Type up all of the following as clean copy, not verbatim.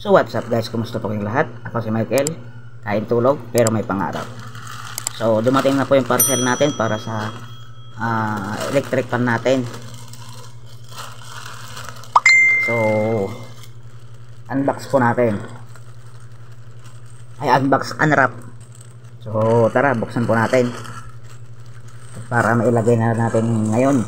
So what's up guys, kumusta po kayong lahat? Ako si Michael, kain tulog pero may pangarap. So dumating na po yung parcel natin para sa electric fan natin. So unbox po natin. Unwrap. So tara, buksan po natin para mailagay na natin ngayon.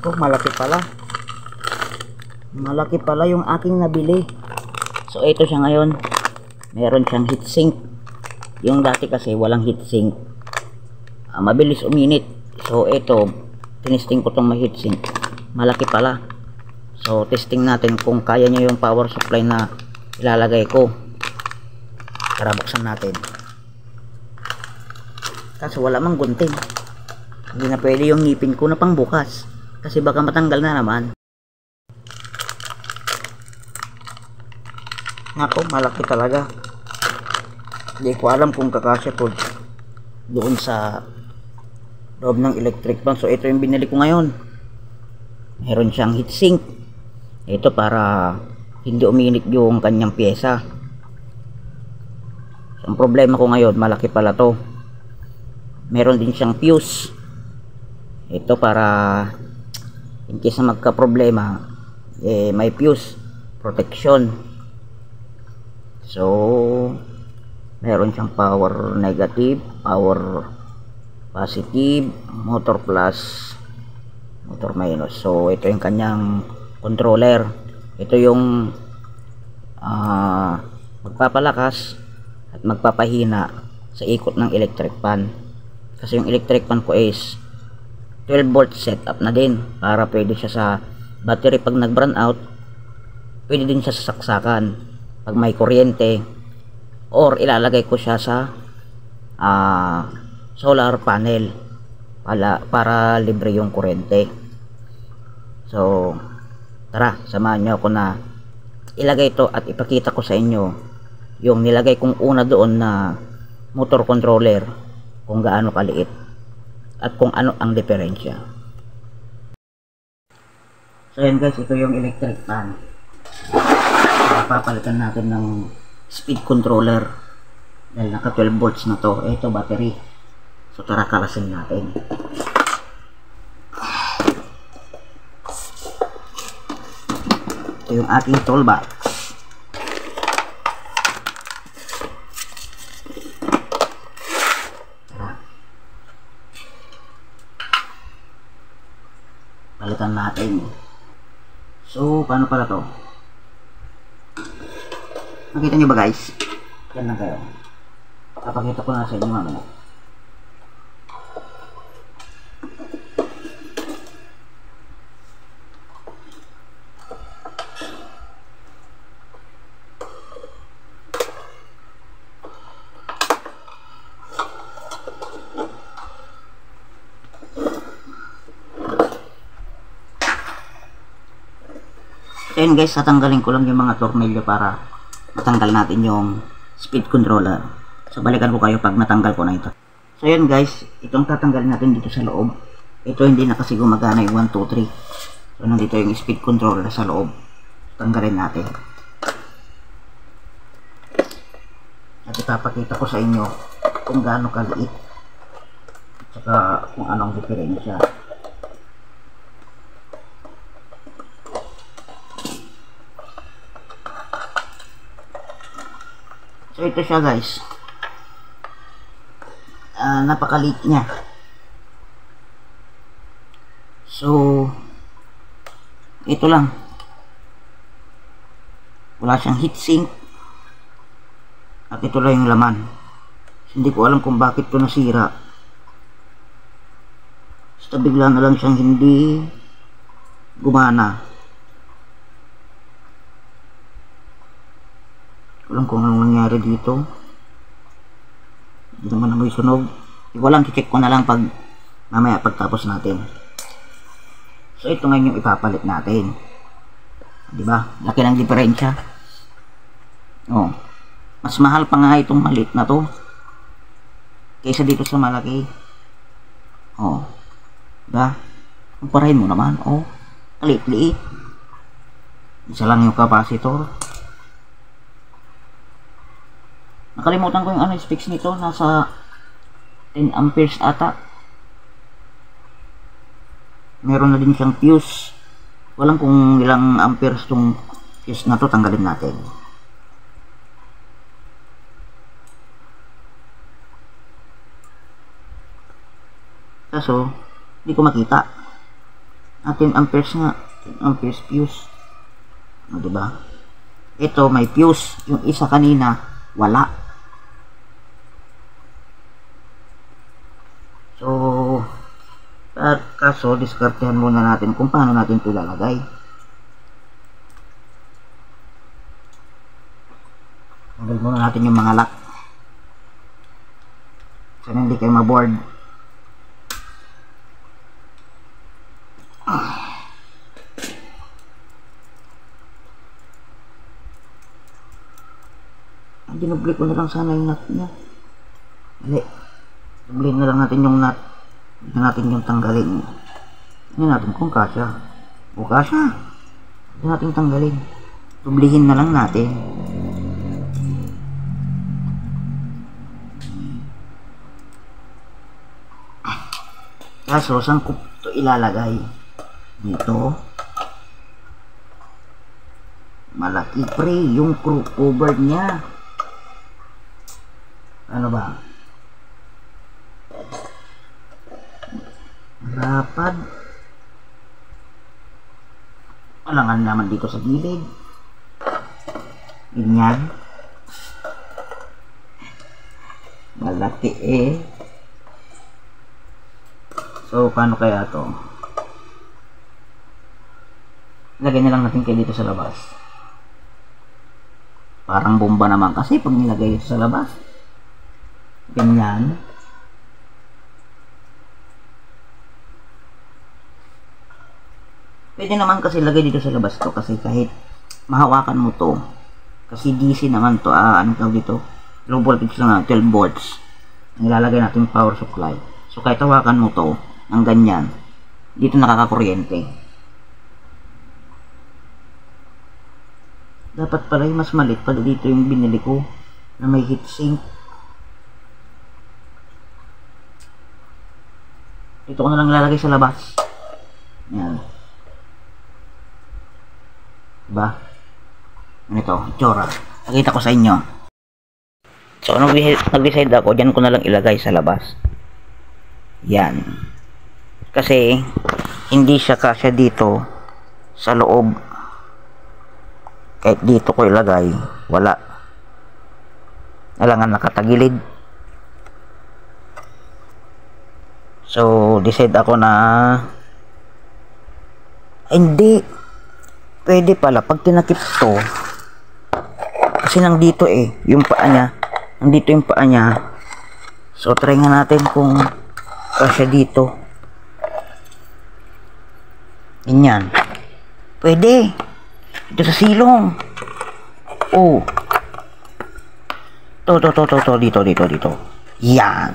Oh, malaki pala yung aking nabili. So ito siya ngayon, meron siyang heatsink. Yung dati kasi walang heatsink, mabilis uminit. So ito, tinesting ko tong may heatsink, malaki pala. So testing natin kung kaya niya yung power supply na ilalagay ko. Tara, buksan natin. Kaso wala mang gunting, hindi na pwede yung ngipin ko na pang bukas kasi baka matanggal na naman. Nako, malaki talaga. Hindi ko alam kung kakasya to doon sa loob ng electric fan. So ito yung binili ko ngayon. Meron siyang heatsink. Ito para hindi uminit yung kanyang pyesa. So, ang problema ko ngayon, malaki pala to. Meron din siyang fuse. Ito para in case na magka problema, may fuse protection. So meron siyang power negative, power positive, motor plus, motor minus. So ito yung kanyang controller. Ito yung magpapalakas at magpapahina sa ikot ng electric fan. Kasi yung electric fan ko is 12 volt setup na din, para pwede siya sa battery pag nag burn out, pwede din siya sa saksakan pag may kuryente, or ilalagay ko siya sa solar panel para libre yung kuryente. So tara, samahan nyo ako na ilagay ito at ipakita ko sa inyo yung nilagay kong una doon na motor controller, kung gaano kaliit at kung ano ang diferensya. So yan guys, ito yung electric fan. Papalitan natin ng speed controller dahil naka 12 volts na to. Ito battery. So tara, kalasin natin. Ito yung aking toolbox. Palitan natin. So paano pala to? Nakita nyo ba guys? Yan lang kayo. Papakita ko na sa inyo mamaya. Ayan guys, tatanggalin ko lang yung mga tornilyo para matanggal natin yung speed controller. So balikan ko kayo pag natanggal ko na ito. So ayan guys, itong tatanggalin natin dito sa loob. Ito hindi na kasi gumagana yung 1, 2, 3. So nandito yung speed controller sa loob. Tanggalin natin. At ipapakita ko sa inyo kung gaano kaliit at saka kung anong diferensya. So ito siya guys, napakaliit niya. So ito lang, wala siyang heatsink at ito lang yung laman. Hindi ko alam kung bakit ito nasira. Basta bigla na lang siyang hindi gumana. Alam kung anong nangyari dito. Hindi naman amoy sunog. Walang check ko na lang pag mamaya pagtapos natin. So ito ngayon yung ipapalit natin. Di ba? Laki ng diferensya. Oh. Mas mahal pa nga itong maliit na to kaysa dito sa malaki. Oh. Diba? Kumparahin mo naman. Oh. Liit-liit. Isa lang yung capacitor. Nakalimutan ko yung ano, specs nito. Nasa 10 amperes ata. Meron na din siyang fuse. Walang kung ilang amperes tong fuse na to. Tanggalin natin. Kaso, hindi ko makita. 10 amperes nga. 10 amperes fuse. O, diba? Ito, may fuse. Yung isa kanina, wala. So, kaso, diskartehan muna natin kung paano natin ito lalagay. Tanggal muna natin yung mga lock. Sana hindi kayo maboard. Dinubli ko na lang sana yung nut niya. Dali. Dublihin na lang natin yung nut. Hindi natin yung tanggalin. Hindi natin kung kasya. O kasya. Hindi natin tanggalin. Dublihin na lang natin. Kaso, saan ko ito ilalagay? Dito. Malaki pre, yung cover niya. Ano ba? Rapad. Alangan naman dito sa gilid. Ganyan. Malaki eh. So, paano kaya to? Lagay na lang natin kayo dito sa labas. Parang bomba naman kasi pag nilagay sa labas. Ganyan. Pwede naman kasi lagay dito sa labas to kasi kahit mahawakan mo to. Kasi DC naman to. Anong tawag dito? Low voltage lang, 12 volts. Ang ilalagay natin power supply. So kahit hawakan mo to ng ganyan, dito nakakakuryente. Dapat pala yung mas maliit pala dito yung binili ko na may heatsink. Ito ko na lang lalagay sa labas. Yan. Diba? Ganito, itsura. Nakita ko sa inyo. So, nag-decide ako, dyan ko na lang ilagay sa labas. Yan. Kasi, hindi siya kasya dito sa loob. Kahit dito ko ilagay, wala. Alangan nakatagilid. So, decide ako na hindi. Pwede pala pag tinakip to. Kasi nandito eh, yung paa niya. Nandito yung paa niya. So, try nga natin kung kasya dito. Ganyan. Pwede. Ito sa silong. Oh. Dito. Yan.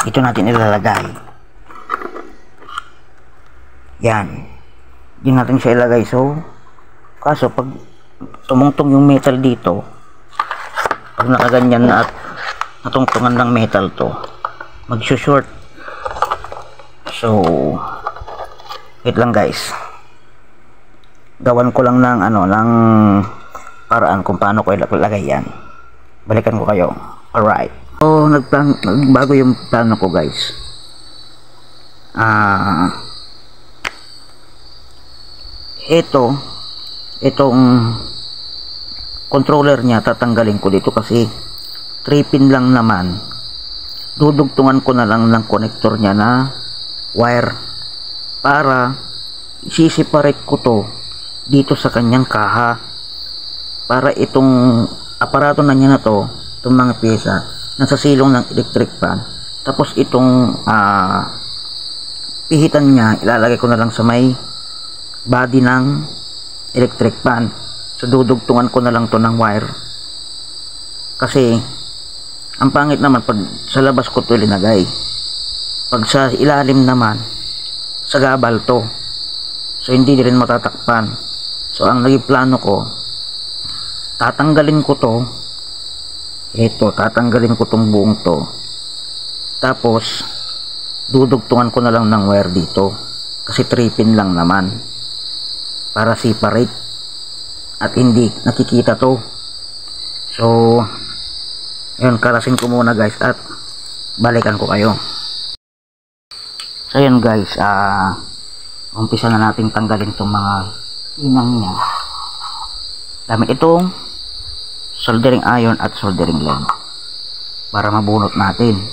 Ito natin ilalagay. Yan. Hindi natin siya ilagay. So, kaso pag tumungtong yung metal dito, pag nakaganyan na at natungtungan ng metal to, mag-short. So, wait lang guys. Gawan ko lang ng ng paraan kung paano ko ilagay yan. Balikan ko kayo. Alright. So, nagbago yung plano ko guys. Itong controller niya tatanggalin ko dito kasi 3 pin lang naman. Dudugtungan ko na lang ng connector niya na wire para isi-separate ko to dito sa kanyang kaha para itong aparato na niya na to, itong mga pyesa nasa silong ng electric fan, tapos itong pihitan niya ilalagay ko na lang sa may body ng electric fan. So dudugtungan ko na lang to ng wire, kasi ang pangit naman pag sa labas ko to ilinagay, pag sa ilalim naman sa gabal to, so hindi rin matatakpan. So ang naging plano ko, tatanggalin ko to, tatanggalin ko tong buong to, tapos dudugtungan ko na lang ng wire dito, kasi 3 pin lang naman para separate at hindi nakikita to. So yun, karasin ko muna guys at balikan ko kayo. So yun guys, umpisa na natin tanggalin itong mga inang niya gamit itong soldering iron at soldering lead para mabunot natin.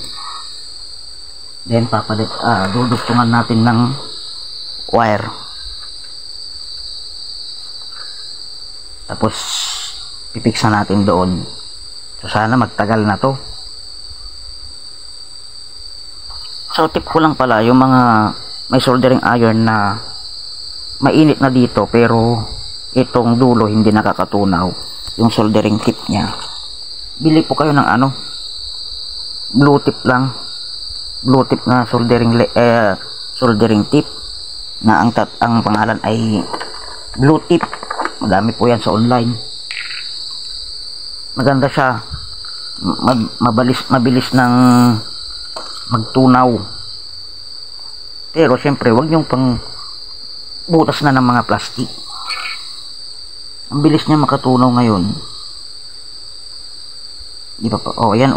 Then dudugtungan natin ng wire, tapos pipiksa natin doon. So sana magtagal na to. So tip ko lang pala, yung mga may soldering iron na mainit na dito pero itong dulo hindi nakakatunaw, yung soldering tip nya, bili po kayo ng blue tip lang, blue tip na soldering tip na ang pangalan ay blue tip. Madami po yan sa online, maganda siya, mabilis ng magtunaw. Pero syempre wag nyong pang butas na ng mga plastic, ang bilis niya makatunaw ngayon, di ba? Ayan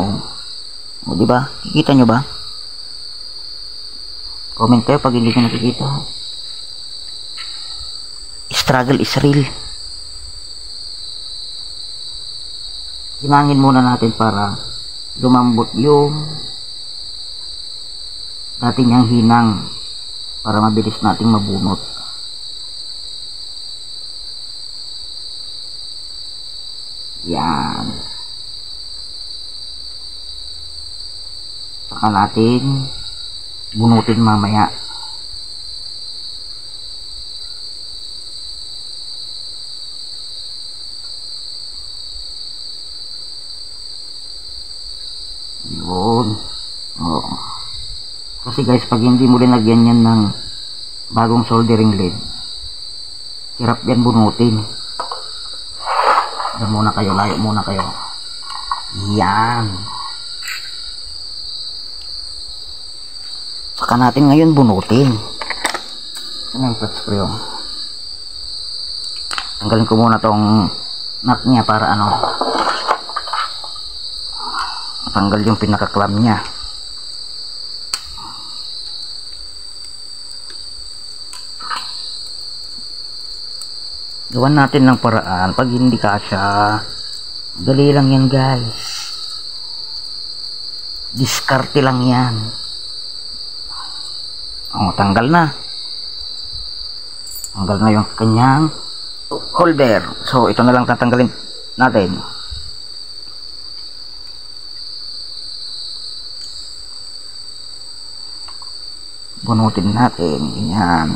di ba, kikita nyo ba? Comment kayo pag hindi nyo nakikita. Struggle is real. Hinangin muna natin para lumambot yung dati niyang hinang, para mabilis nating mabunot. Yan. Saka natin bunutin mamaya. Yun. Kasi guys, pag hindi mo linagyan yan ng bagong soldering lead, hirap yan bunutin. Layo muna kayo. Yan. Saka natin ngayon bunutin. Ano yung flat screw? Tanggalin ko muna tong nut niya para matanggal yung pinaka-clamp niya. Gawan natin ng paraan. Pag hindi kasya, dali lang yan guys, diskarte lang yan. Tanggal na yung kanyang holder. So ito na lang tatanggalin natin. Bunutin natin yan.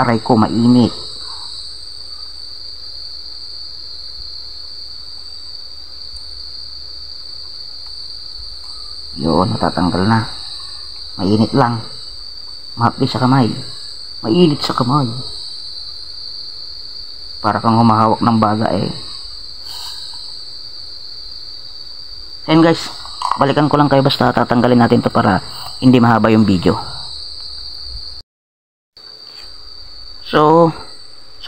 Aray ko, mainit. Yun, natatanggal na. Mainit lang. Mahapdi sa kamay. Mainit sa kamay. Para kang humahawak ng baga eh. Ayan guys, balikan ko lang kayo, basta tatanggalin natin to para hindi mahaba yung video. So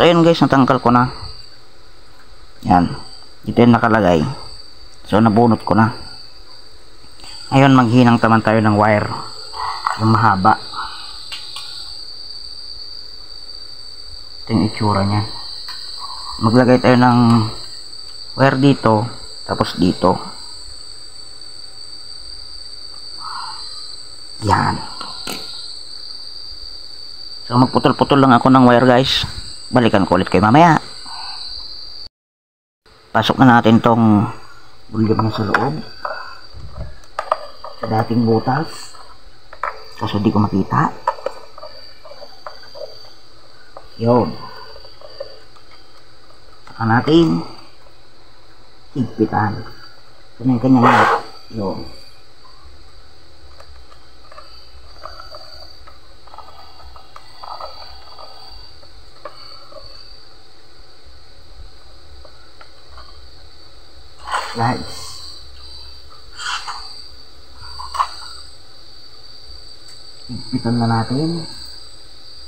yun guys, natanggal ko na. Yan. Dito yung nakalagay. So nabunot ko na. Ngayon maghinang taman tayo ng wire. Yung mahaba. Ito yung itsura niya. Maglagay tayo ng wire dito Tapos dito. Yan. So magputol-putol lang ako ng wire guys. Balikan ko ulit kayo mamaya. Pasok na natin tong bulyong sa loob. Sa dating butas. Kaso di ko makita. Yun. Saka natin higpitan. Kanyang-kanyang yun. Guys, higpitan na natin.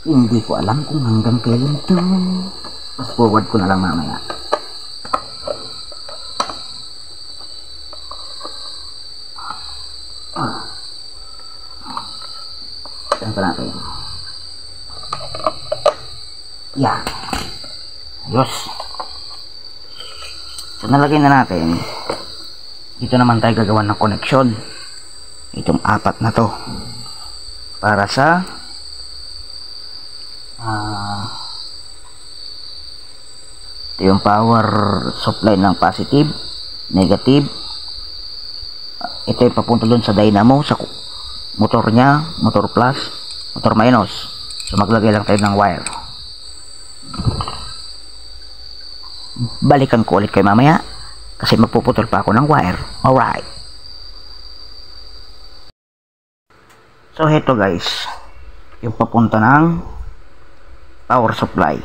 Hindi ko alam kung hanggang kailan ito. Mas forward ko na lang mamaya. Saan pa natin? Yan. Ayos. So nalagay na natin. Dito naman tayo gagawa ng connection. Itong apat na to. Para sa ito yung power supply ng positive, negative. Ito yung papunta doon sa dynamo, sa motor nya, motor plus, motor minus. So maglagay lang tayo ng wire. Balikan ko ulit kayo mamaya kasi magpuputol pa ako ng wire. Alright. So heto guys, yung papunta ng power supply.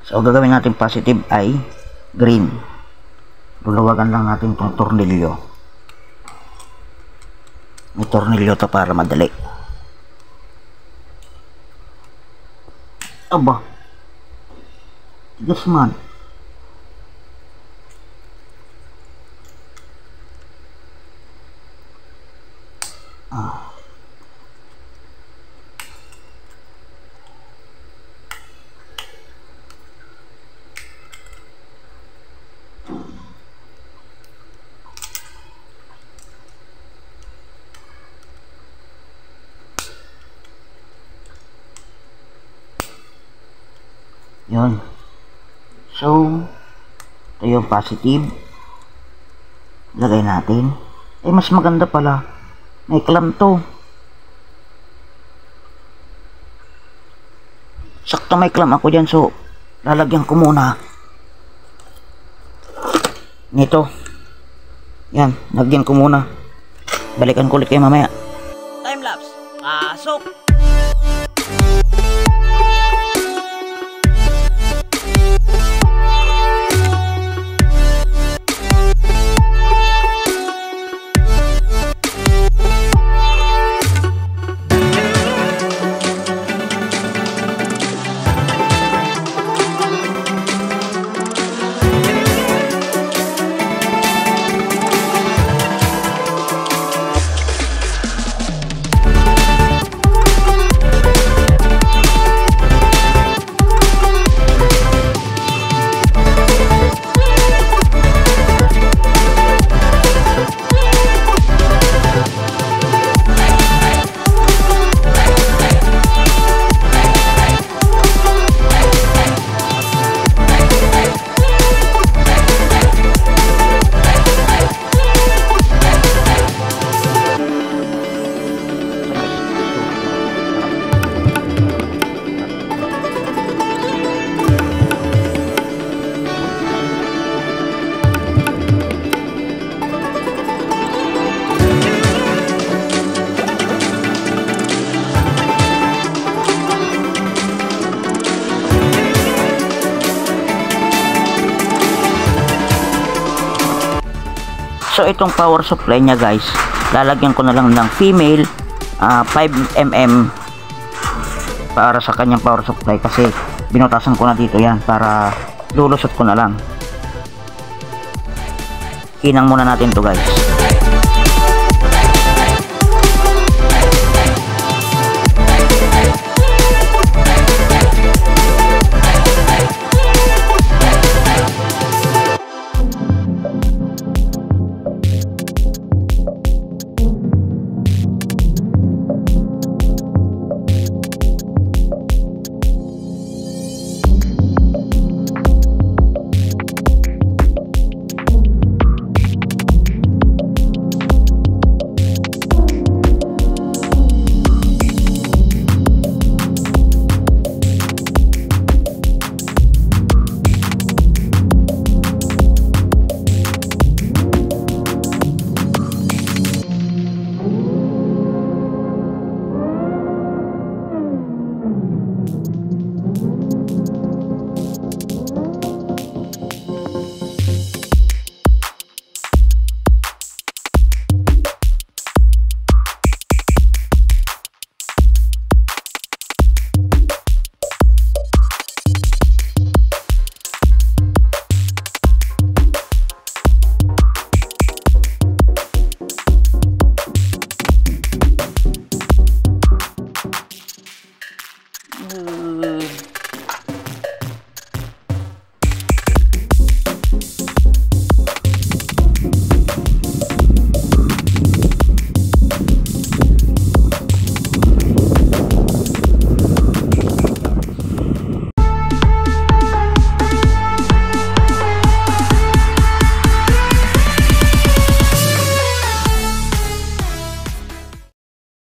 So gagawin natin positive ay green. Lulawagan lang natin itong tornilyo. May tornilyo to para madali. Aba, tigas man. Yun. So, ito yung positive. Lagay natin. Eh, mas maganda pala. May clamp to. Sakto may clamp ako dyan. So, lalagyan ko muna nito. Yan. Lagyan ko muna. Balikan ko ulit kayo mamaya. Time lapse. Pasok. So itong power supply niya guys, lalagyan ko na lang ng female 5mm para sa kanyang power supply kasi binutasan ko na dito yan para lulusot ko na lang. Kinang muna natin to guys.